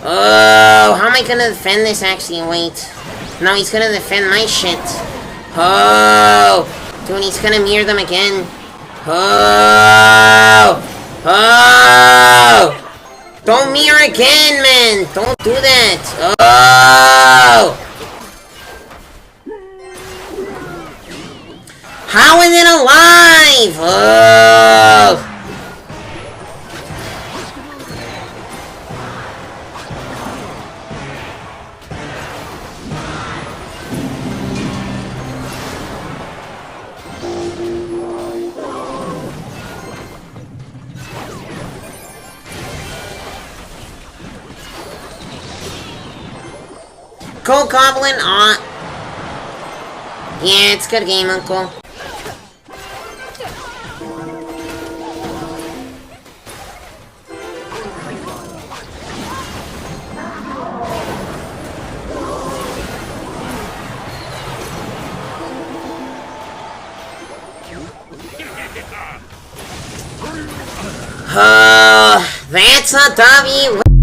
Oh, how am I gonna defend this actually? Wait. No, he's gonna defend my shit. Oh! Dude, he's gonna mirror them again. Oh! Oh! Don't mirror again, man! Don't do that! Oh! How is it alive? Oh! Go Goblin! Aw. Yeah, it's a good game, Uncle. That's a W.